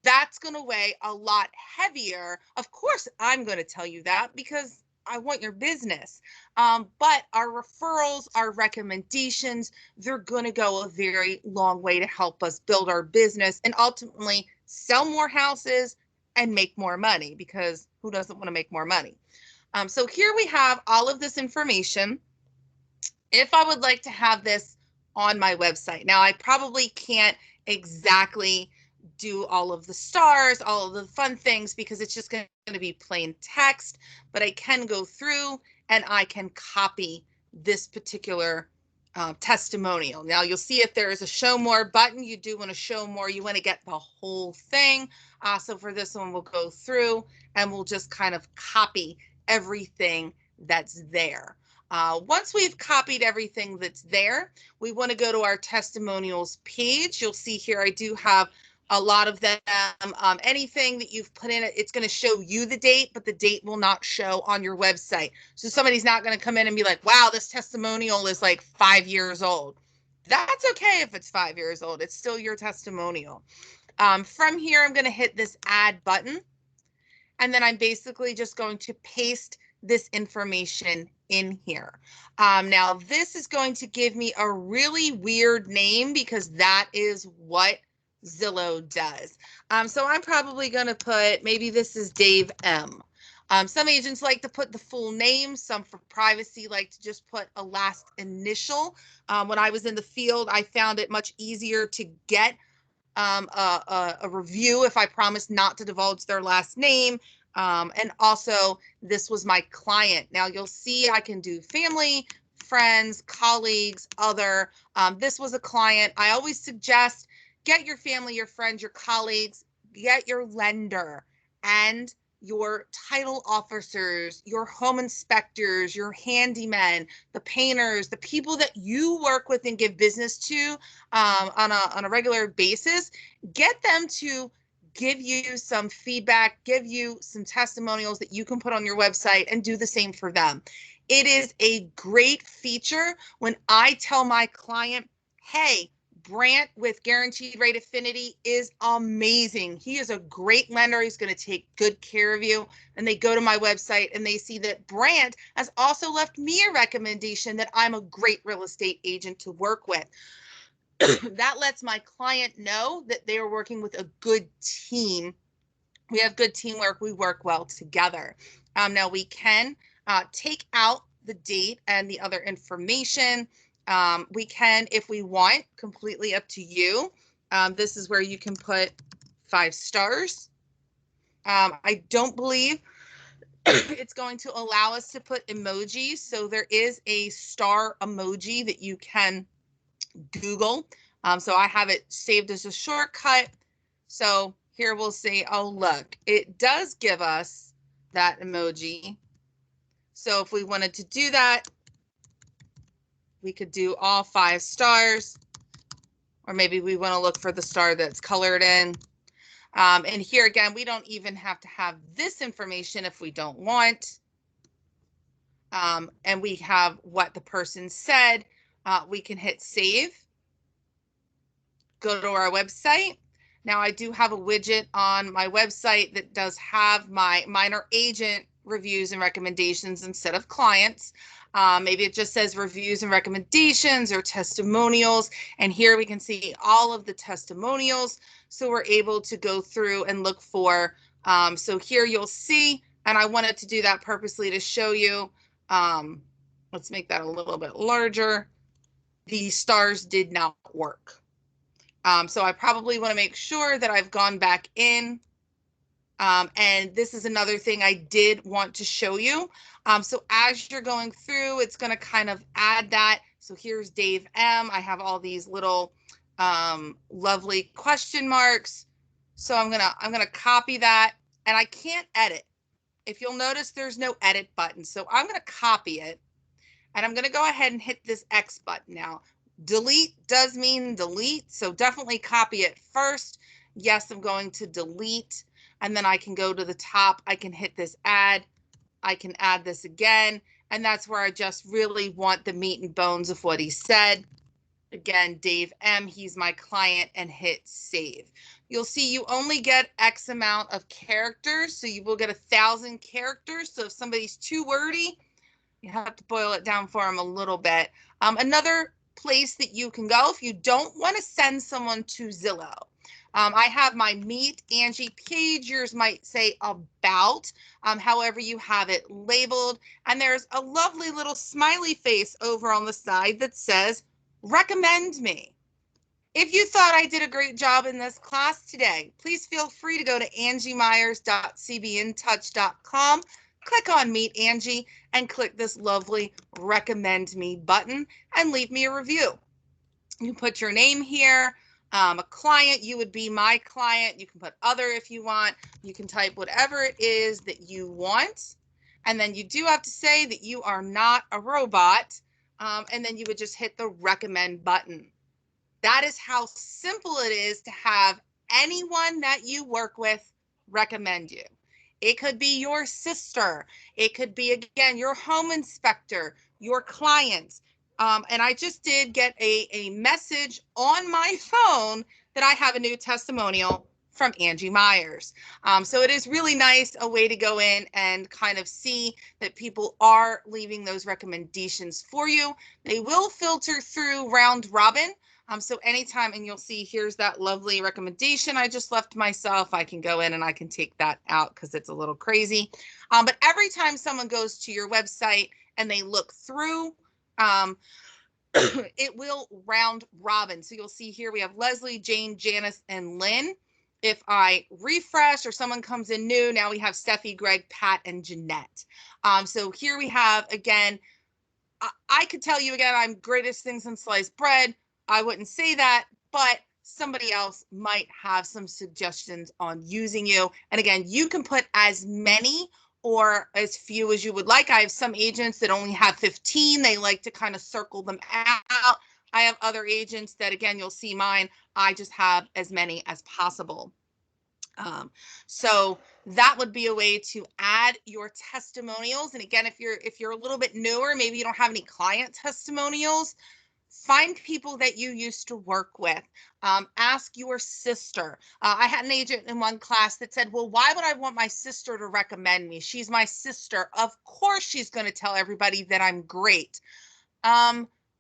that's going to weigh a lot heavier. Of course, I'm going to tell you that because I want your business. But our referrals, our recommendations, they're going to go a very long way to help us build our business and ultimately sell more houses and make more money, because who doesn't want to make more money? So here we have all of this information. If I would like to have this on my website, now I probably can't exactly do all of the stars, all of the fun things, because it's just going to be plain text, but I can go through and I can copy this particular testimonial. Now you'll see if there is a show more button, you do want to show more, you want to get the whole thing. So for this one, we'll go through and we'll just kind of copy everything that's there. Once we've copied everything that's there, we want to go to our testimonials page. You'll see here I do have a lot of them. Anything that you've put in, it's going to show you the date, but the date will not show on your website. So somebody's not going to come in and be like, wow, this testimonial is like 5 years old. That's okay if it's 5 years old. It's still your testimonial. From here, I'm going to hit this add button. And then I'm basically just going to paste this information in here. Now, this is going to give me a really weird name because that is what Zillow does. So I'm probably going to put, maybe this is Dave M. Some agents like to put the full name. Some, for privacy, like to just put a last initial. When I was in the field, I found it much easier to get a review if I promised not to divulge their last name. And also, this was my client. Now you'll see I can do family, friends, colleagues, other. This was a client. I always suggest get your family, your friends, your colleagues, get your lender, and your title officers, your home inspectors, your handymen, the painters, the people that you work with and give business to on a regular basis, get them to give you some feedback, give you some testimonials that you can put on your website, and do the same for them. It is a great feature when I tell my client, hey, Brant with Guaranteed Rate Affinity is amazing. He is a great lender. He's going to take good care of you. And they go to my website and they see that Brant has also left me a recommendation that I'm a great real estate agent to work with. That lets my client know that they are working with a good team. We have good teamwork. We work well together. Now we can take out the date and the other information. We can, if we want, completely up to you. This is where you can put 5 stars. I don't believe it's going to allow us to put emojis. So there is a star emoji that you can Google. So I have it saved as a shortcut. So here we'll say, oh, look, it does give us that emoji. So if we wanted to do that, we could do all 5 stars, or maybe we want to look for the star that's colored in. And here again, we don't even have to have this information if we don't want. And we have what the person said. We can hit save. Go to our website. Now I do have a widget on my website that does have my minor agent reviews and recommendations instead of clients. Maybe it just says reviews and recommendations or testimonials. And here we can see all of the testimonials. So we're able to go through and look for, so here you'll see, and I wanted to do that purposely to show you. Let's make that a little bit larger. The stars did not work. So I probably want to make sure that I've gone back in. And this is another thing I did want to show you. So as you're going through, it's going to kind of add that. So here's Dave M. I have all these little lovely question marks. So I'm gonna copy that, and I can't edit. If you'll notice, there's no edit button. So I'm going to copy it, and I'm going to go ahead and hit this X button now. Delete does mean delete, so definitely copy it first. Yes, I'm going to delete, and then I can go to the top. I can hit this add. I can add this again, and that's where I just really want the meat and bones of what he said. Again, Dave M, he's my client, and hit save. You'll see you only get X amount of characters, so you will get 1,000 characters. So if somebody's too wordy, you have to boil it down for them a little bit. Another place that you can go if you don't want to send someone to Zillow. I have my Meet Angie page. Yours might say about, however you have it labeled. And there's a lovely little smiley face over on the side that says, recommend me. If you thought I did a great job in this class today, please feel free to go to angiemyers.cbintouch.com. Click on Meet Angie and click this lovely recommend me button and leave me a review. You put your name here. A client, you would be my client. You can put other if you want. You can type whatever it is that you want. And then you do have to say that you are not a robot. And then you would just hit the recommend button. That is how simple it is to have anyone that you work with recommend you. It could be your sister. It could be, again, your home inspector, your clients. And I just did get a message on my phone that I have a new testimonial from Angie Myers. So it is really nice, a way to go in and kind of see that people are leaving those recommendations for you. They will filter through round robin. So anytime, and you'll see here's that lovely recommendation I just left myself. I can go in and I can take that out because it's a little crazy. But every time someone goes to your website and they look through, it will round robin. So you'll see here we have Leslie, Jane, Janice, and Lynn. If I refresh or someone comes in new, now we have Steffi, Greg, Pat, and Jeanette. So here we have, again, I could tell you again, I'm greatest thing since sliced bread. I wouldn't say that, but somebody else might have some suggestions on using you. And again, you can put as many or as few as you would like. I have some agents that only have 15. They like to kind of circle them out. I have other agents that, again, you'll see mine, I just have as many as possible. So that would be a way to add your testimonials. And again, if you're a little bit newer, maybe you don't have any client testimonials, find people that you used to work with. Ask your sister. I had an agent in one class that said, well, why would I want my sister to recommend me? She's my sister. Of course she's going to tell everybody that I'm great.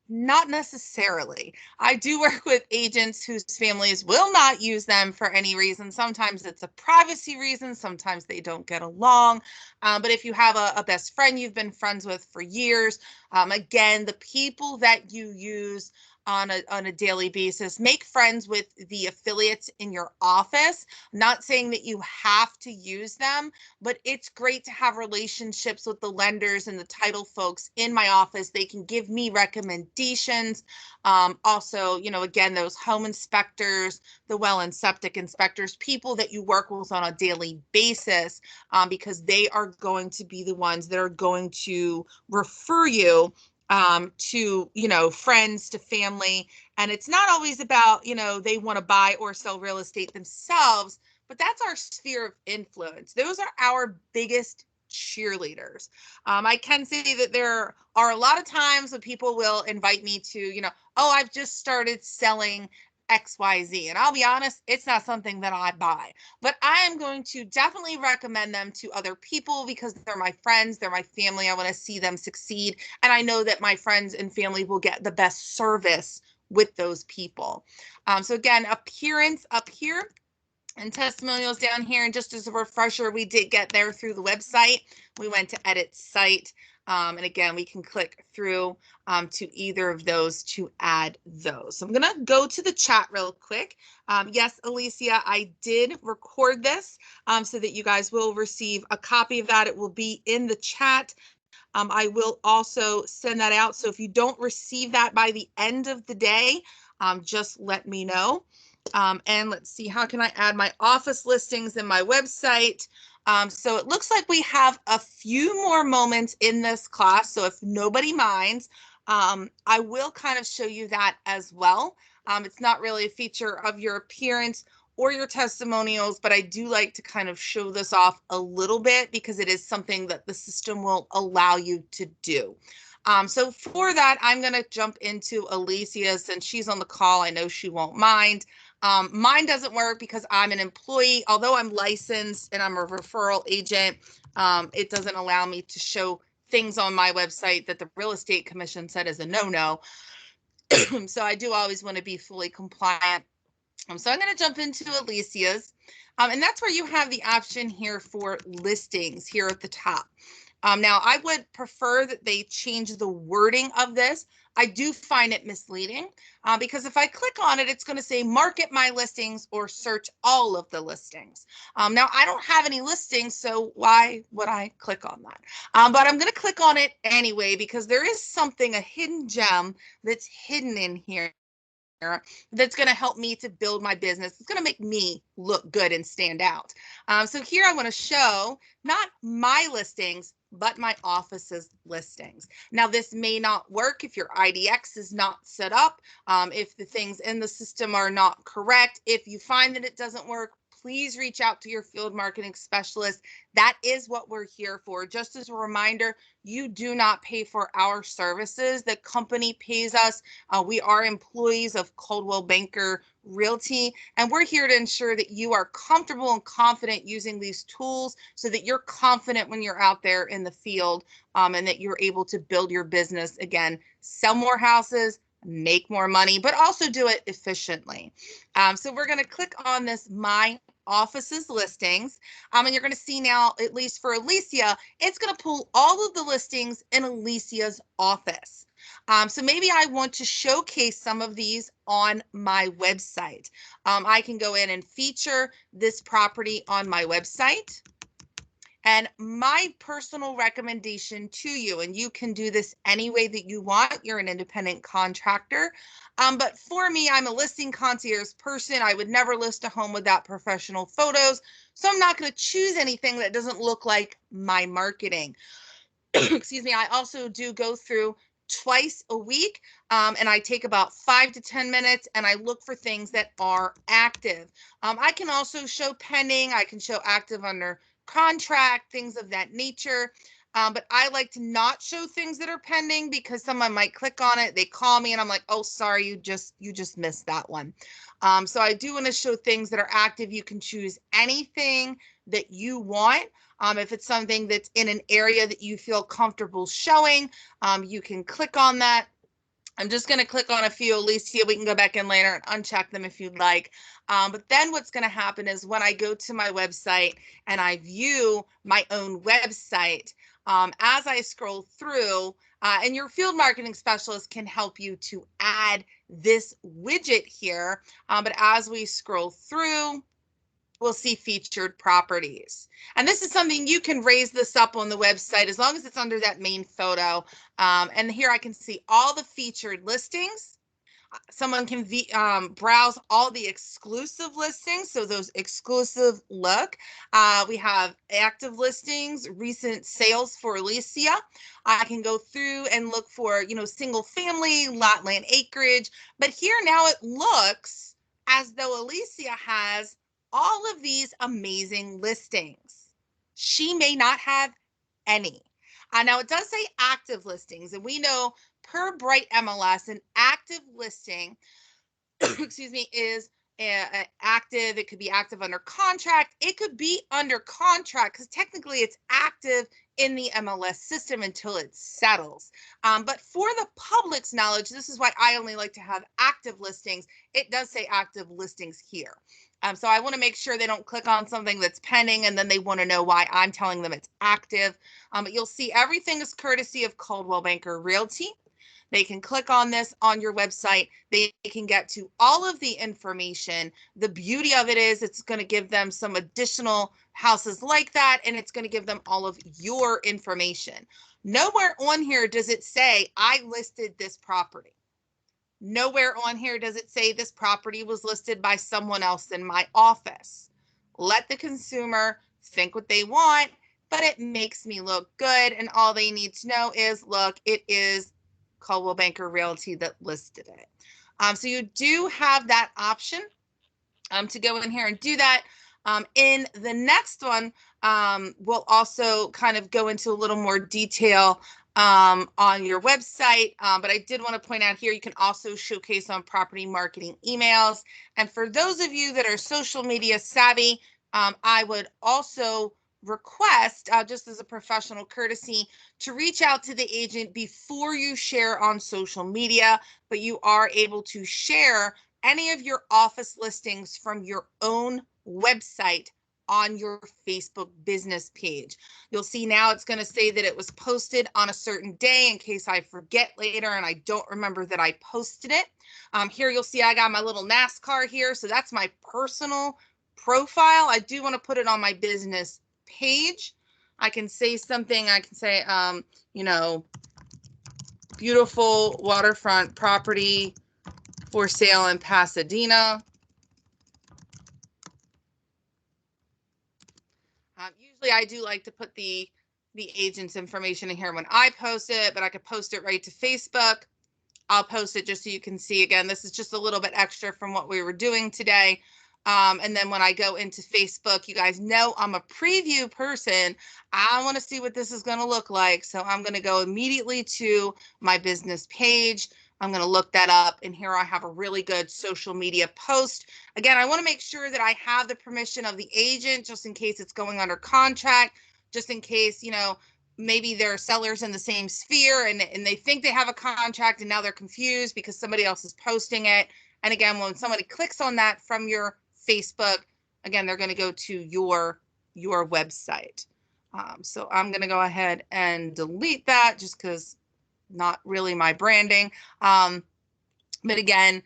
Not necessarily. I do work with agents whose families will not use them for any reason. Sometimes it's a privacy reason. Sometimes they don't get along. But if you have a best friend you've been friends with for years, again, the people that you use on a daily basis, make friends with the affiliates in your office. Not saying that you have to use them, but it's great to have relationships with the lenders and the title folks in my office. They can give me recommendations. Also, again, those home inspectors, the well and septic inspectors, people that you work with on a daily basis, because they are going to be the ones that are going to refer you to, friends, to family. And it's not always about, they want to buy or sell real estate themselves, but that's our sphere of influence. Those are our biggest cheerleaders. I can say that there are a lot of times when people will invite me to, oh, I've just started selling XYZ. And I'll be honest, it's not something that I buy, but I am going to definitely recommend them to other people because they're my friends, they're my family. I want to see them succeed. And I know that my friends and family will get the best service with those people. So again, appearance up here and testimonials down here. And just as a refresher, we did get there through the website. We went to edit site. And again, we can click through to either of those to add those. So I'm going to go to the chat real quick. Yes, Alicia, I did record this so that you guys will receive a copy of that. It will be in the chat. I will also send that out. So if you don't receive that by the end of the day, just let me know. And let's see, how can I add my office listings in my website? So it looks like we have a few more moments in this class. So if nobody minds, I will kind of show you that as well. It's not really a feature of your appearance or your testimonials, but I do like to kind of show this off a little bit because it is something that the system will allow you to do. So for that, I'm going to jump into Alicia since she's on the call. I know she won't mind. Mine doesn't work because I'm an employee. Although I'm licensed and I'm a referral agent, it doesn't allow me to show things on my website that the real estate commission said is a no-no. So I do always want to be fully compliant. So I'm going to jump into Alicia's. And that's where you have the option here for listings here at the top. Now, I would prefer that they change the wording of this. I do find it misleading because if I click on it, it's going to say market my listings or search all of the listings. Now, I don't have any listings, so why would I click on that? But I'm going to click on it anyway because there is something, a hidden gem that's hidden in here that's going to help me to build my business. It's going to make me look good and stand out. So here I want to show not my listings, but my office's listings. Now, this may not work if your IDX is not set up, if the things in the system are not correct. If you find that it doesn't work, please reach out to your field marketing specialist. That is what we're here for. Just as a reminder, you do not pay for our services. The company pays us. We are employees of Coldwell Banker Realty, and we're here to ensure that you are comfortable and confident using these tools so that you're confident when you're out there in the field and that you're able to build your business, again, sell more houses, make more money, but also do it efficiently. So we're going to click on this My Office's listings, and you're going to see now, at least for Alicia, it's going to pull all of the listings in Alicia's office. So maybe I want to showcase some of these on my website. I can go in and feature this property on my website. And my personal recommendation to you, and you can do this any way that you want, you're an independent contractor. But for me, I'm a listing concierge person. I would never list a home without professional photos. So I'm not going to choose anything that doesn't look like my marketing. Excuse me. I also do go through twice a week, and I take about 5 to 10 minutes and I look for things that are active. I can also show pending. I can show active under contract, things of that nature. But I like to not show things that are pending because someone might click on it, they call me and I'm like, oh, sorry, you just missed that one. So I do want to show things that are active. You can choose anything that you want. If it's something that's in an area that you feel comfortable showing, you can click on that. I'm just going to click on a few, Alicia. We can go back in later and uncheck them if you'd like. But then what's going to happen is when I go to my website and I view my own website, as I scroll through, and your field marketing specialist can help you to add this widget here. But as we scroll through, we'll see featured properties. And this is something you can raise this up on the website as long as it's under that main photo. And here I can see all the featured listings. Someone can browse all the exclusive listings. So those exclusive look. We have active listings, recent sales for Alicia. I can go through and look for, single family, lot, land, acreage. But here now it looks as though Alicia has all of these amazing listings. She may not have any. Now it does say active listings, and we know per Bright MLS, an active listing, excuse me, is active. It could be active under contract. It could be under contract because technically it's active in the MLS system until it settles. But for the public's knowledge, this is why I only like to have active listings. It does say active listings here. So I want to make sure they don't click on something that's pending and then they want to know why I'm telling them it's active. But you'll see everything is courtesy of Coldwell Banker Realty. They can click on this on your website. They can get to all of the information. The beauty of it is it's going to give them some additional houses like that, and it's going to give them all of your information. Nowhere on here does it say, I listed this property. Nowhere on here does it say this property was listed by someone else in my office. Let the consumer think what they want, but it makes me look good. And all they need to know is, look, it is Coldwell Banker Realty that listed it. So you do have that option to go in here and do that. In the next one, we'll also kind of go into a little more detail on your website. But I did want to point out here, you can also showcase on property marketing emails. And for those of you that are social media savvy, I would also request, just as a professional courtesy, to reach out to the agent before you share on social media, but you are able to share any of your office listings from your own website on your Facebook business page. You'll see now it's going to say that it was posted on a certain day in case I forget later and I don't remember that I posted it. Here you'll see I got my little NASCAR here. So that's my personal profile. I do want to put it on my business page. I can say something. I can say, beautiful waterfront property for sale in Pasadena. Usually I do like to put the agent's information in here when I post it, but I could post it right to Facebook. I'll post it just so you can see. Again, this is just a little bit extra from what we were doing today. And then when I go into Facebook, you guys know I'm a preview person. I want to see what this is going to look like. So I'm going to go immediately to my business page. I'm going to look that up. And here I have a really good social media post. Again, I want to make sure that I have the permission of the agent just in case it's going under contract, just in case, maybe they're sellers in the same sphere and they think they have a contract and now they're confused because somebody else is posting it. And again, when somebody clicks on that from your Facebook, again, they're going to go to your website. So I'm going to go ahead and delete that just because not really my branding. But again,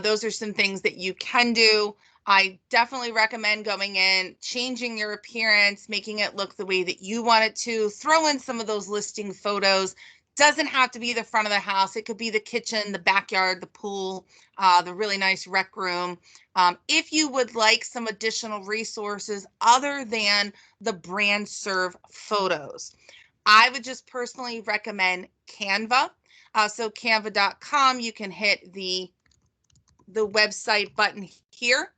those are some things that you can do. I definitely recommend going in, changing your appearance, making it look the way that you want it to. Throw in some of those listing photos. Doesn't have to be the front of the house. It could be the kitchen, the backyard, the pool, the really nice rec room. If you would like some additional resources other than the brand serve photos, I would just personally recommend Canva. So canva.com, you can hit the website button here.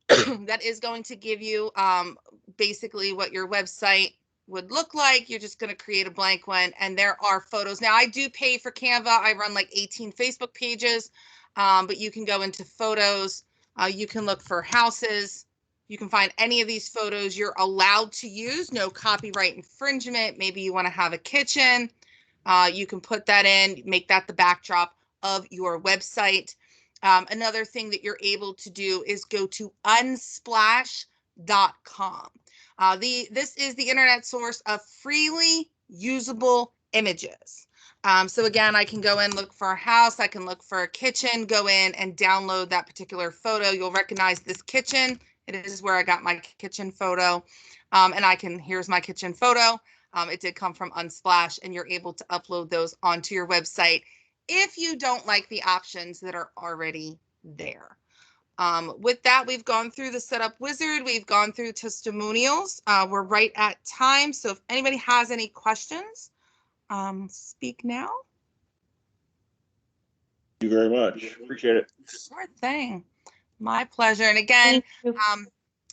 That is going to give you basically what your website would look like. You're just going to create a blank one, and there are photos. Now, I do pay for Canva. I run like 18 Facebook pages, but you can go into photos. You can look for houses. You can find any of these photos you're allowed to use. No copyright infringement. Maybe you want to have a kitchen. You can put that in, make that the backdrop of your website. Another thing that you're able to do is go to unsplash.com. This is the internet source of freely usable images. So again, I can go in, look for a house, I can look for a kitchen, go in and download that particular photo. You'll recognize this kitchen. It is where I got my kitchen photo. And here's my kitchen photo. It did come from Unsplash, and you're able to upload those onto your website if you don't like the options that are already there. With that, we've gone through the setup wizard. We've gone through testimonials. We're right at time. So if anybody has any questions, speak now. Thank you very much. Appreciate it. Sure thing. My pleasure. And again,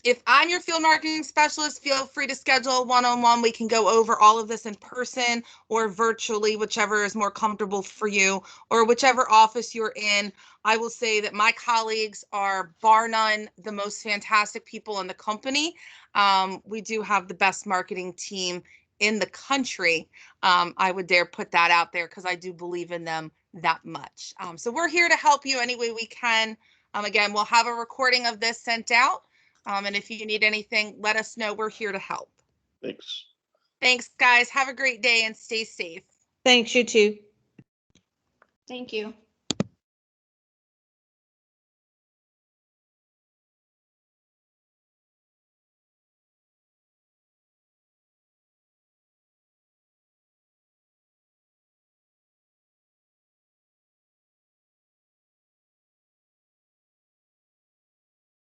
if I'm your field marketing specialist, feel free to schedule a one-on-one. We can go over all of this in person or virtually, whichever is more comfortable for you, or whichever office you're in. I will say that my colleagues are, bar none, the most fantastic people in the company. We do have the best marketing team in the country. I would dare put that out there because I do believe in them that much. So we're here to help you any way we can. Again, we'll have a recording of this sent out. And if you need anything, let us know. We're here to help. Thanks. Thanks, guys. Have a great day and stay safe. Thanks, you too. Thank you.